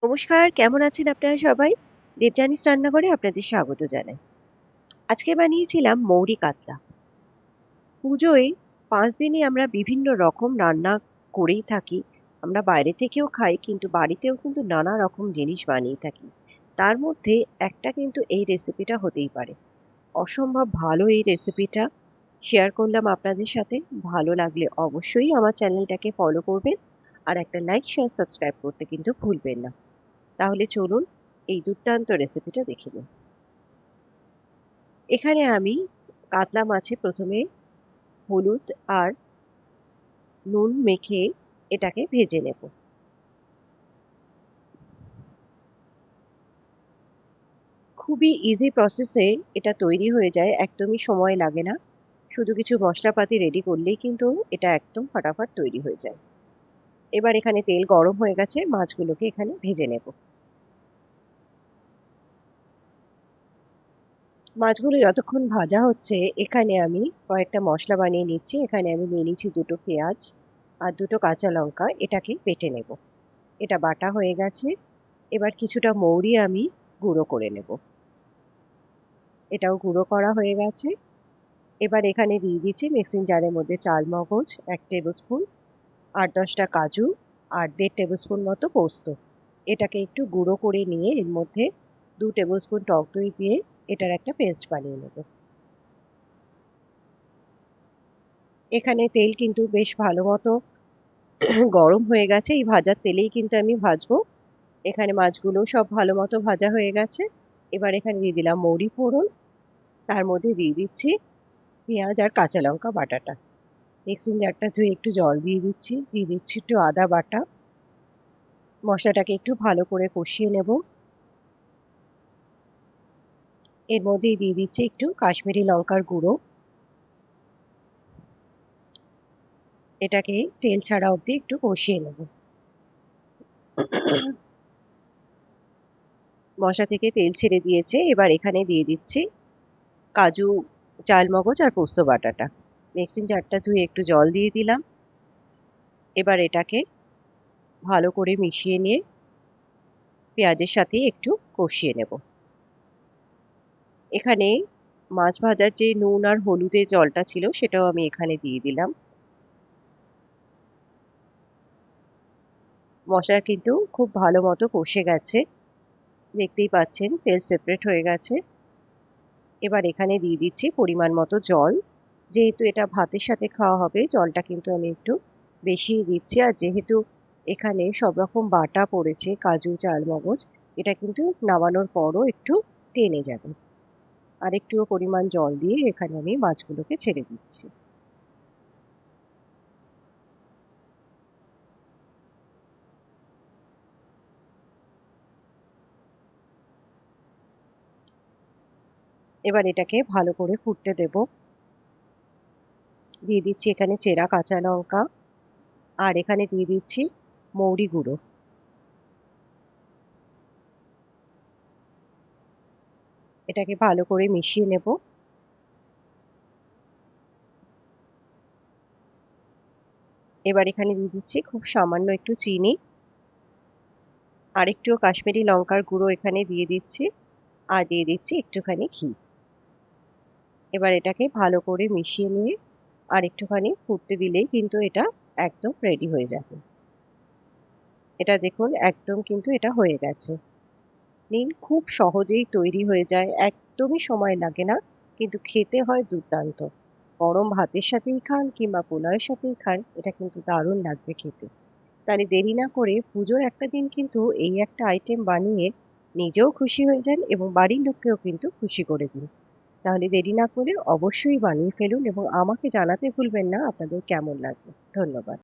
নমস্কার, কেমন আছেন আপনারা সবাই? দেবযানীস রান্নাঘরে আপনাদের স্বাগত জানাই। আজকে বানিয়েছিলাম মৌরি কাতলা। পুজোয় ৫ দিনই আমরা বিভিন্ন রকম রান্না করেই থাকি। আমরা বাইরে থেকেও খাই কিন্তু বাড়িতেও কিন্তু নানা রকম জিনিস বানিয়ে থাকি। তার মধ্যে একটা কিন্তু এই রেসিপিটা হতেই পারে। অসম্ভব ভালো এই রেসিপিটা শেয়ার করলাম আপনাদের সাথে। ভালো লাগলে অবশ্যই আমার চ্যানেলটাকে ফলো করবেন। আর একটা লাইক, শেয়ার, সাবস্ক্রাইব করতে কিন্তু ভুলবেন না। তাহলে চলুন এই দুর্দান্ত রেসিপিটা দেখে নিই। এখানে আমি কাতলা মাছে প্রথমে হলুদ আর নুন মেখে এটাকে ভেজে নেব। খুবই ইজি প্রসেসে এটা তৈরি হয়ে যায়, একদমই সময় লাগে না। শুধু কিছু মশলাপাতি রেডি করলেই কিন্তু এটা একদম ফাটাফাট তৈরি হয়ে যায়। এবার এখানে তেল গরম হয়ে গেছে, মাছগুলোকে এখানে ভেজে নেব। মাছগুলো যতক্ষণ ভাজা হচ্ছে এখানে আমি কয়েকটা মশলা বানিয়ে নিচ্ছি। এখানে আমি নিয়ে নিচ্ছি ২ টো পেঁয়াজ আর ২ টো কাঁচা লঙ্কা, এটাকে বেটে নেব। এটা বাটা হয়ে গেছে। এবার কিছুটা মৌরি আমি গুঁড়ো করে নেব। এটাও গুঁড়ো করা হয়ে গেছে। এবার এখানে দিয়ে দিচ্ছি মিক্সিং জারের মধ্যে চালমগজ ১ টেবিল স্পুন, ৮-১০ টা কাজু আর ১.৫ টেবিল স্পুন মতো পোস্ত। এটাকে একটু গুঁড়ো করে নিয়ে এর মধ্যে ২ টেবিল স্পুন টক দই দিয়ে এটার একটা পেস্ট বানিয়ে নেব। এখানে তেল কিন্তু বেশ ভালো মতো গরম হয়ে গেছে। এই ভাজার তেলেই কিন্তু আমি ভাজবো। এখানে মাছগুলো সব ভালো মতো ভাজা হয়ে গেছে। এবার এখানে দিয়ে দিলাম মৌরি ফোড়ন, তার মধ্যে দিয়ে দিচ্ছি পেঁয়াজ আর কাঁচা লঙ্কা বাটাটা। মিক্সিং জারটা ধুয়ে একটু জল দিয়ে দিচ্ছি, দিয়ে দিচ্ছি একটু আদা বাটা। মশলাটাকে একটু ভালো করে কষিয়ে নেব। এর মধ্যেই দিয়ে দিচ্ছি একটু কাশ্মীরি লঙ্কার গুঁড়ো। এটাকে তেল ছাড়া অবধি একটু কষিয়ে নেব। মশলা থেকে তেল ছেড়ে দিয়েছে। এবার এখানে দিয়ে দিচ্ছি কাজু, চালমগজ আর পোস্ত বাটাটা। মিক্সিং জারটা ধুয়ে একটু জল দিয়ে দিলাম। এবার এটাকে ভালো করে মিশিয়ে নিয়ে পেঁয়াজের সাথে একটু কষিয়ে নেব। এখানে মাছ ভাজার যে নুন আর হলুদের জলটা ছিল সেটাও আমি এখানে দিয়ে দিলাম। মশলা কিন্তু খুব ভালো মতো কষে গেছে। দেখতেই পাচ্ছেন তেল সেপারেট হয়ে গেছে। এবার এখানে দিয়ে দিচ্ছি পরিমাণ মতো জল। যেহেতু এটা ভাতের সাথে খাওয়া হবে জলটা কিন্তু আমি একটু বেশিই দিচ্ছি। আর যেহেতু এখানে সব রকম বাটা পড়েছে কাজু, চালমগজ, এটা কিন্তু নামানোর পরও একটু টেনে যাবে। আর একটুও পরিমাণ জল দিয়ে এখানে আমি মাছগুলোকে ছেড়ে দিচ্ছি। এবার এটাকে ভালো করে ফুটতে দেব। দিয়ে দিচ্ছি এখানে চেরা কাঁচা লঙ্কা আর এখানে দিয়ে দিচ্ছি মৌরি গুঁড়ো। এটাকে ভালো করে মিশিয়ে নেব। এবার এখানে দিয়ে দিচ্ছি খুব সামান্য একটু চিনি আর একটু কাশ্মীরি লঙ্কার গুঁড়ো এখানে দিয়ে দিচ্ছি আর দিয়ে দিচ্ছি একটুখানি ঘি। এবার এটাকে ভালো করে মিশিয়ে নিয়ে আর একটুখানি ফুটতে দিলেই কিন্তু এটা একদম রেডি হয়ে যাবে। এটা দেখুন একদম কিন্তু এটা হয়ে গেছে। নিন, খুব সহজেই তৈরি হয়ে যায়, একদমই সময় লাগে না, কিন্তু খেতে হয় দুর্দান্ত। গরম ভাতের সাথেই খান কিংবা পোলাওয়ের সাথেই খান, এটা কিন্তু দারুণ লাগবে খেতে। তাহলে দেরি না করে পুজোর একটা দিন কিন্তু এই একটা আইটেম বানিয়ে নিজেও খুশি হয়ে যান এবং বাড়ির লোককেও কিন্তু খুশি করে দিন। তাহলে দেরি না করে অবশ্যই বানিয়ে ফেলুন এবং আমাকে জানাতে ভুলবেন না আপনাদের কেমন লাগবে। ধন্যবাদ।